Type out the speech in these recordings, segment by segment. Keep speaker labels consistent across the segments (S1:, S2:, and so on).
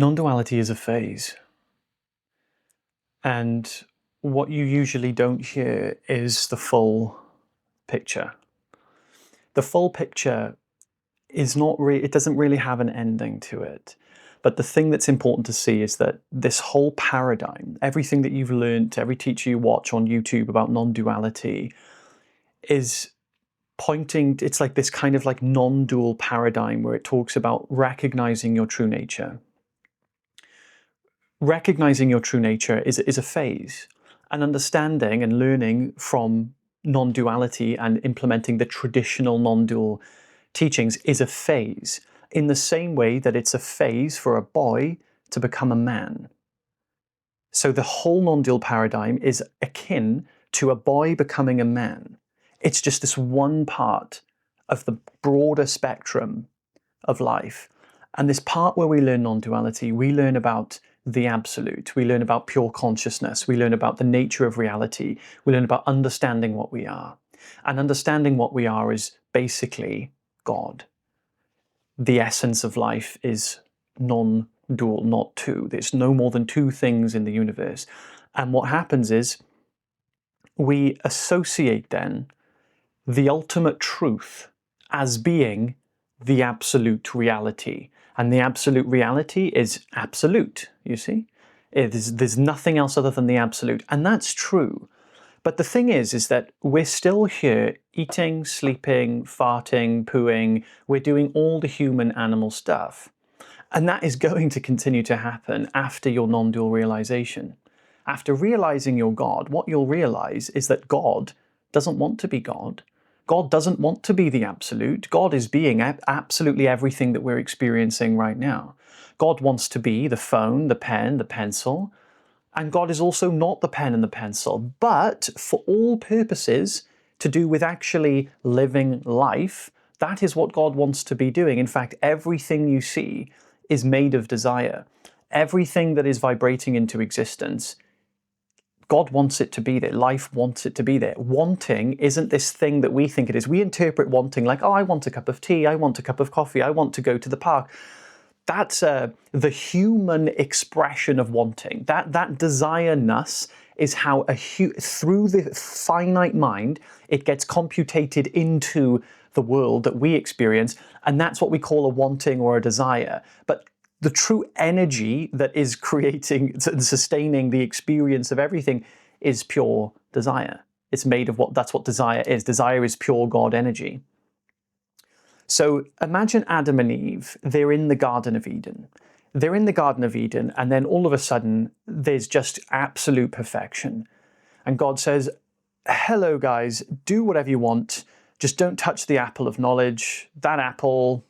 S1: Non-duality is a phase. And what you usually don't hear is the full picture. The full picture is not really, it doesn't really have an ending to it. But the thing that's important to see is that this whole paradigm, everything that you've learned, every teacher you watch on YouTube about non-duality is pointing, it's like this kind of like non-dual paradigm where it talks about recognizing your true nature. Recognizing your true nature is a phase, and understanding and learning from non-duality and implementing the traditional non-dual teachings is a phase, in the same way that it's a phase for a boy to become a man. So the whole non-dual paradigm is akin to a boy becoming a man. It's just this one part of the broader spectrum of life. And this part where we learn non-duality, we learn about the absolute. We learn about pure consciousness. We learn about the nature of reality. We learn about understanding what we are. And understanding what we are is basically God. The essence of life is non-dual, not two. There's no more than two things in the universe. And what happens is we associate then the ultimate truth as being the absolute reality. And the absolute reality is absolute, you see? There's nothing else other than the absolute. And that's true. But the thing is that we're still here eating, sleeping, farting, pooing. We're doing all the human animal stuff. And that is going to continue to happen after your non-dual realization. After realizing you're God, what you'll realize is that God doesn't want to be God. God doesn't want to be the absolute. God is being absolutely everything that we're experiencing right now. God wants to be the phone, the pen, the pencil. And God is also not the pen and the pencil. But for all purposes to do with actually living life, that is what God wants to be doing. In fact, everything you see is made of desire. Everything that is vibrating into existence, God wants it to be there. Life wants it to be there. Wanting isn't this thing that we think it is. We interpret wanting like, oh, I want a cup of tea. I want a cup of coffee. I want to go to the park. That's the human expression of wanting. That desire-ness is how through the finite mind, it gets computated into the world that we experience. And that's what we call a wanting or a desire. But the true energy that is creating and sustaining the experience of everything is pure desire. It's made of that's what desire is. Desire is pure God energy. So imagine Adam and Eve, they're in the Garden of Eden. They're in the Garden of Eden, and then all of a sudden, there's just absolute perfection. And God says, hello guys, do whatever you want, just don't touch the apple of knowledge. That apple,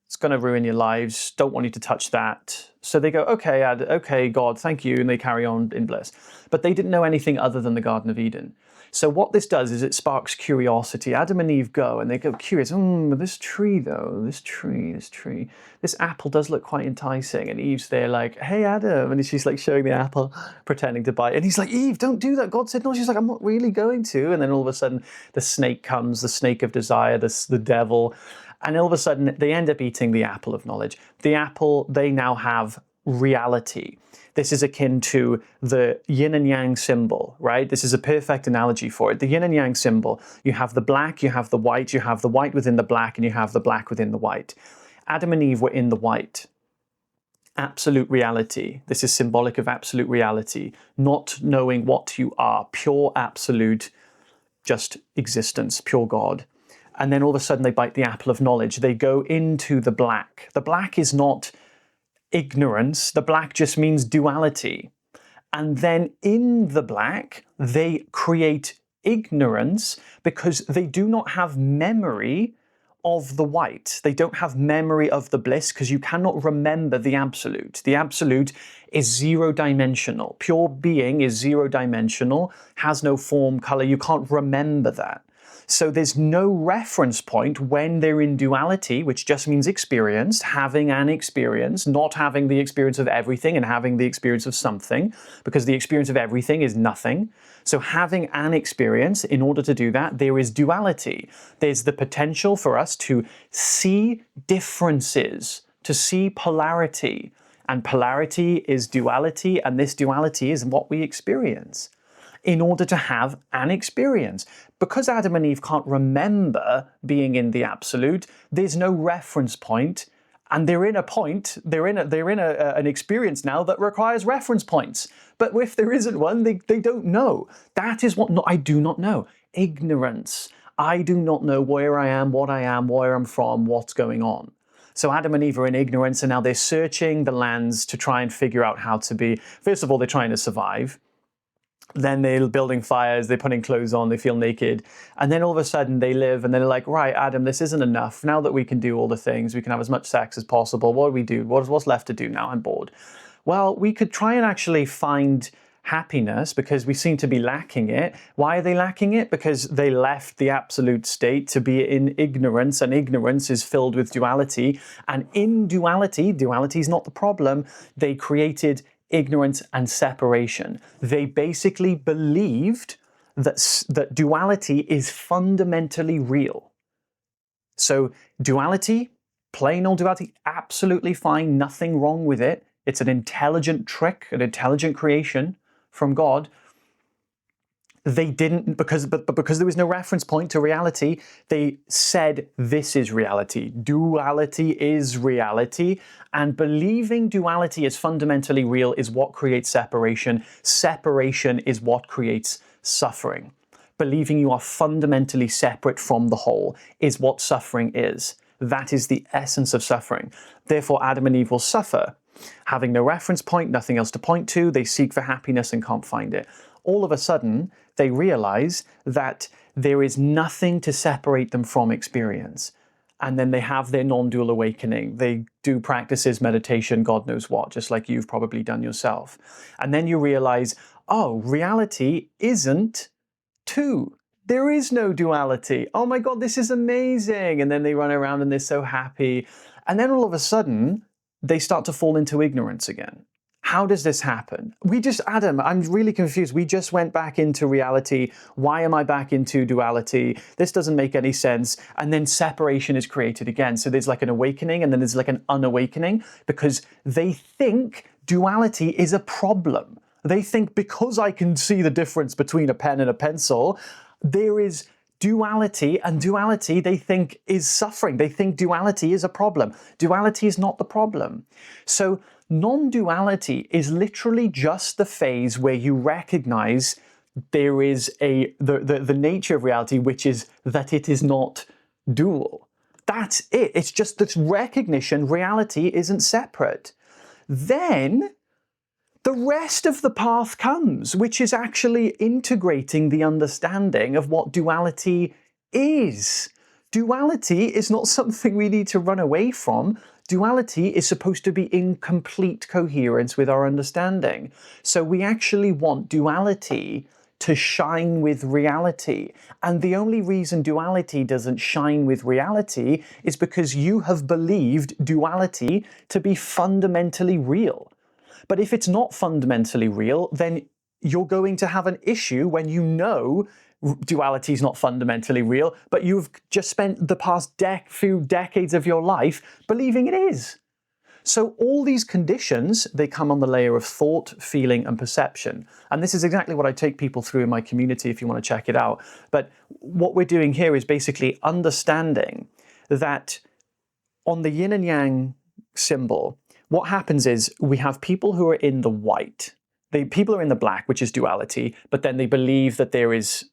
S1: it's going to ruin your lives. Don't want you to touch that. So they go, okay, okay, God, thank you. And they carry on in bliss. But they didn't know anything other than the Garden of Eden. So what this does is it sparks curiosity. Adam and Eve go and they go curious. This tree though, this apple does look quite enticing. And Eve's there like, hey, Adam. And she's like showing the apple, pretending to bite. And he's like, Eve, don't do that. God said no. She's like, I'm not really going to. And then all of a sudden the snake comes, the snake of desire, the devil. And all of a sudden, they end up eating the apple of knowledge. The apple, they now have reality. This is akin to the yin and yang symbol, right? This is a perfect analogy for it. The yin and yang symbol, you have the black, you have the white within the black, and you have the black within the white. Adam and Eve were in the white. Absolute reality. This is symbolic of absolute reality. Not knowing what you are. Pure absolute, just existence, pure God. And then all of a sudden they bite the apple of knowledge. They go into the black. The black is not ignorance. The black just means duality. And then in the black, they create ignorance because they do not have memory of the white. They don't have memory of the bliss because you cannot remember the absolute. The absolute is zero-dimensional. Pure being is zero-dimensional, has no form, color. You can't remember that. So there's no reference point when they're in duality, which just means experience, having an experience, not having the experience of everything and having the experience of something, because the experience of everything is nothing. So having an experience, in order to do that, there is duality. There's the potential for us to see differences, to see polarity. and polarity is duality, and this duality is what we experience in order to have an experience. Because Adam and Eve can't remember being in the absolute, there's no reference point, and they're in an experience now that requires reference points. But if there isn't one, they don't know. That is what I do not know. Ignorance. I do not know where I am, where I'm from, what's going on. So Adam and Eve are in ignorance, and now they're searching the lands to try and figure out how to be. First of all, they're trying to survive. Then they're building fires, they're putting clothes on, they feel naked. And then all of a sudden they live and they're like, right, Adam, this isn't enough. Now that we can do all the things, we can have as much sex as possible. What do we do? What's left to do now? I'm bored. Well, we could try and actually find happiness because we seem to be lacking it. Why are they lacking it? Because they left the absolute state to be in ignorance, and ignorance is filled with duality. And in duality is not the problem. They created ignorance and separation. They basically believed that duality is fundamentally real. So duality, plain old duality, absolutely fine, nothing wrong with it. It's an intelligent trick, an intelligent creation from God. They didn't, because there was no reference point to reality, they said this is reality. Duality is reality. And believing duality is fundamentally real is what creates separation. Separation is what creates suffering. Believing you are fundamentally separate from the whole is what suffering is. That is the essence of suffering. Therefore, Adam and Eve will suffer. Having no reference point, nothing else to point to, they seek for happiness and can't find it. All of a sudden, they realize that there is nothing to separate them from experience. And then they have their non-dual awakening. They do practices, meditation, God knows what, just like you've probably done yourself. And then you realize, oh, reality isn't two. There is no duality. Oh my God, this is amazing. And then they run around and they're so happy. And then all of a sudden, they start to fall into ignorance again. How does this happen? Adam, I'm really confused. We just went back into reality. Why am I back into duality? This doesn't make any sense. And then separation is created again. So there's like an awakening and then there's like an unawakening because they think duality is a problem. They think because I can see the difference between a pen and a pencil, there is duality, and duality they think is suffering. They think duality is a problem. Duality is not the problem. So non-duality is literally just the phase where you recognize there is the nature of reality, which is that it is not dual. That's it. It's just this recognition reality isn't separate. Then the rest of the path comes, which is actually integrating the understanding of what duality is. Duality is not something we need to run away from. Duality is supposed to be in complete coherence with our understanding. So we actually want duality to shine with reality. And the only reason duality doesn't shine with reality is because you have believed duality to be fundamentally real. But if it's not fundamentally real, then you're going to have an issue when you know duality is not fundamentally real, but you've just spent the past few decades of your life believing it is. So all these conditions, they come on the layer of thought, feeling, and perception. And this is exactly what I take people through in my community if you want to check it out. But what we're doing here is basically understanding that on the yin and yang symbol, what happens is we have people who are in the white. People are in the black, which is duality, but then they believe that there is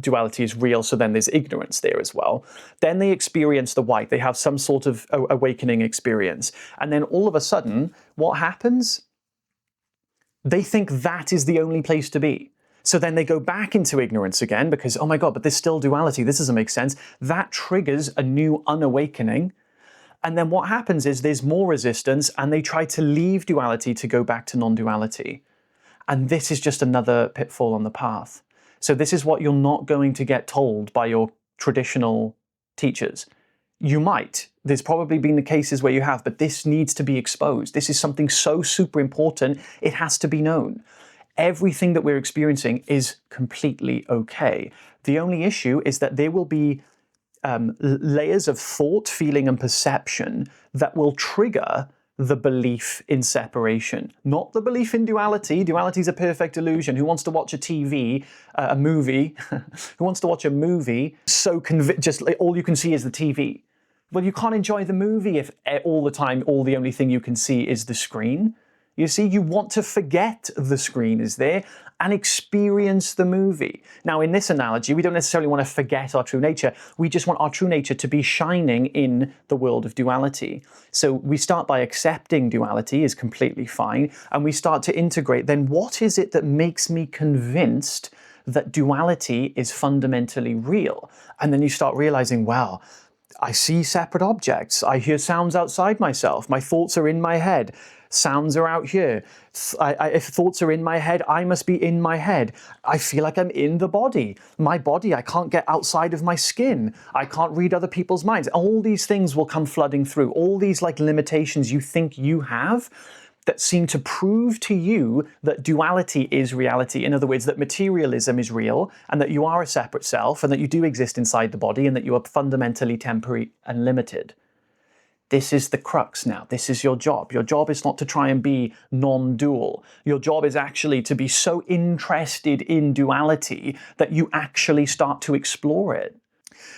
S1: duality is real, so then there's ignorance there as well. Then they experience the white. They have some sort of awakening experience. And then all of a sudden, what happens? They think that is the only place to be. So then they go back into ignorance again because, oh my God, but there's still duality. This doesn't make sense. That triggers a new unawakening. And then what happens is there's more resistance and they try to leave duality to go back to non-duality. And this is just another pitfall on the path. So this is what you're not going to get told by your traditional teachers. You might. There's probably been the cases where you have, but this needs to be exposed. This is something so super important, it has to be known. Everything that we're experiencing is completely okay. The only issue is that there will be layers of thought, feeling, and perception that will trigger the belief in separation, not the belief in duality. Duality is a perfect illusion. Who wants to watch a movie, who wants to watch a movie just like all you can see is the TV? Well, you can't enjoy the movie if all the time the only thing you can see is the screen. You see, you want to forget the screen is there and experience the movie. Now, in this analogy, we don't necessarily want to forget our true nature. We just want our true nature to be shining in the world of duality. So we start by accepting duality is completely fine, and we start to integrate. Then what is it that makes me convinced that duality is fundamentally real? And then you start realizing, wow, I see separate objects. I hear sounds outside myself. My thoughts are in my head. Sounds are out here. If thoughts are in my head, I must be in my head. I feel like I'm in the body. My body, I can't get outside of my skin. I can't read other people's minds. All these things will come flooding through. All these like limitations you think you have that seem to prove to you that duality is reality. In other words, that materialism is real and that you are a separate self and that you do exist inside the body and that you are fundamentally temporary and limited. This is the crux now. This is your job. Your job is not to try and be non-dual. Your job is actually to be so interested in duality that you actually start to explore it.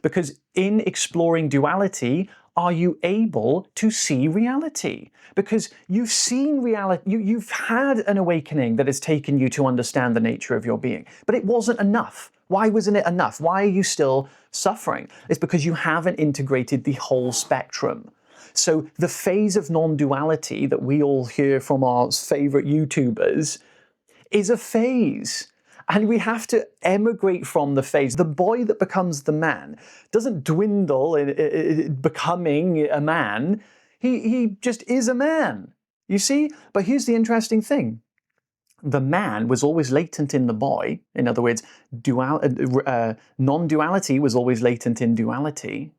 S1: Because in exploring duality, are you able to see reality? Because you've seen reality, you've had an awakening that has taken you to understand the nature of your being, but it wasn't enough. Why wasn't it enough? Why are you still suffering? It's because you haven't integrated the whole spectrum. So the phase of non-duality that we all hear from our favorite YouTubers is a phase. And we have to emigrate from the phase. The boy that becomes the man doesn't dwindle in becoming a man. He just is a man, you see? But here's the interesting thing. The man was always latent in the boy. In other words, non-duality was always latent in duality.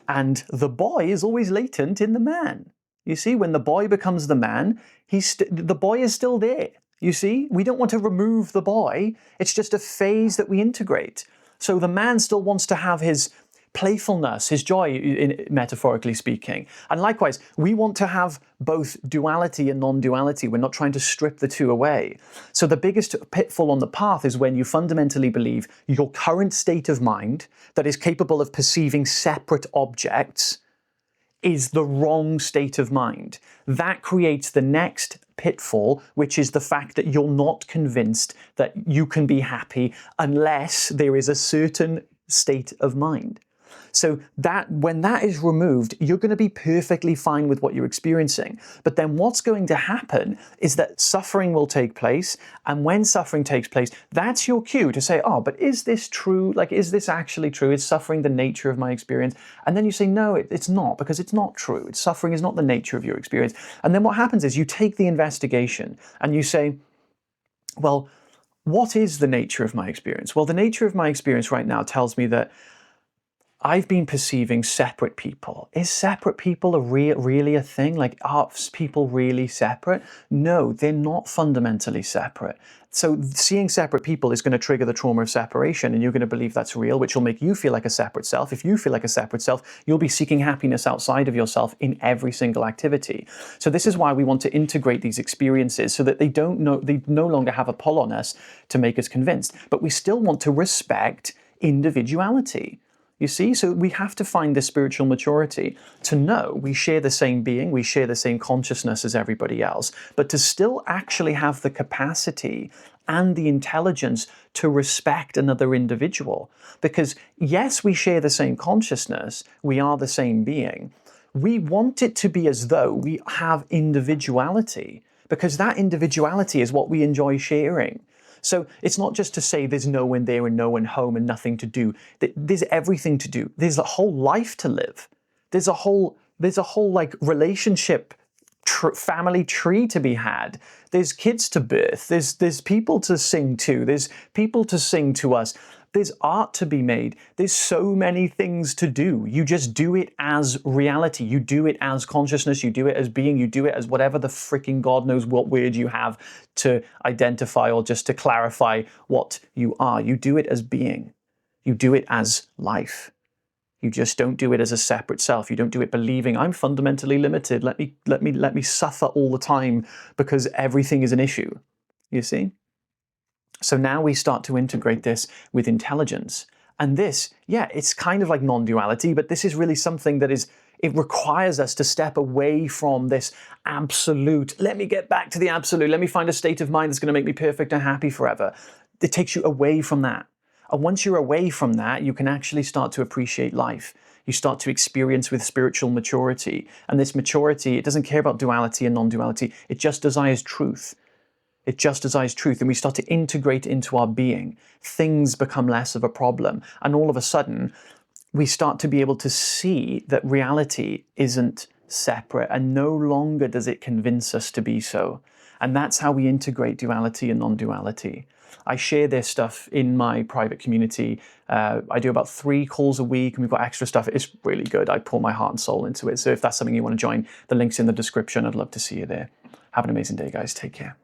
S1: And the boy is always latent in the man. You see, when the boy becomes the man, the boy is still there. You see, we don't want to remove the boy. It's just a phase that we integrate. So the man still wants to have his playfulness, his joy, metaphorically speaking. And likewise, we want to have both duality and non-duality. We're not trying to strip the two away. So the biggest pitfall on the path is when you fundamentally believe your current state of mind that is capable of perceiving separate objects is the wrong state of mind. That creates the next pitfall, which is the fact that you're not convinced that you can be happy unless there is a certain state of mind. So that when that is removed, you're going to be perfectly fine with what you're experiencing. But then what's going to happen is that suffering will take place. And when suffering takes place, that's your cue to say, oh, but is this true? Like, is this actually true? Is suffering the nature of my experience? And then you say, no, it's not, because it's not true. Suffering is not the nature of your experience. And then what happens is you take the investigation and you say, well, what is the nature of my experience? Well, the nature of my experience right now tells me that I've been perceiving separate people. Is separate people really a thing? Like, are people really separate? No, they're not fundamentally separate. So seeing separate people is going to trigger the trauma of separation, and you're going to believe that's real, which will make you feel like a separate self. If you feel like a separate self, you'll be seeking happiness outside of yourself in every single activity. So this is why we want to integrate these experiences so that they no longer have a pull on us to make us convinced. But we still want to respect individuality. You see, so we have to find this spiritual maturity to know we share the same being, we share the same consciousness as everybody else, but to still actually have the capacity and the intelligence to respect another individual. Because yes, we share the same consciousness, we are the same being. We want it to be as though we have individuality, because that individuality is what we enjoy sharing. So it's not just to say there's no one there and no one home and nothing to do. There's everything to do. There's a whole life to live. There's a whole like relationship family tree to be had. There's kids to birth. There's people to sing to. There's people to sing to us. There's art to be made. There's so many things to do. You just do it as reality. You do it as consciousness. You do it as being. You do it as whatever the freaking God knows what word you have to identify or just to clarify what you are. You do it as being. You do it as life. You just don't do it as a separate self. You don't do it believing I'm fundamentally limited. Let me suffer all the time because everything is an issue. You see? So now we start to integrate this with intelligence. And this, yeah, it's kind of like non-duality, but this is really something that it requires us to step away from this absolute, let me get back to the absolute, let me find a state of mind that's going to make me perfect and happy forever. It takes you away from that. And once you're away from that, you can actually start to appreciate life. You start to experience with spiritual maturity. And this maturity, it doesn't care about duality and non-duality. It just desires truth. It just desires truth, and we start to integrate into our being. Things become less of a problem. And all of a sudden, we start to be able to see that reality isn't separate, and no longer does it convince us to be so. And that's how we integrate duality and non-duality. I share this stuff in my private community. I do about 3 calls a week, and we've got extra stuff. It's really good. I pour my heart and soul into it. So if that's something you want to join, the link's in the description. I'd love to see you there. Have an amazing day, guys. Take care.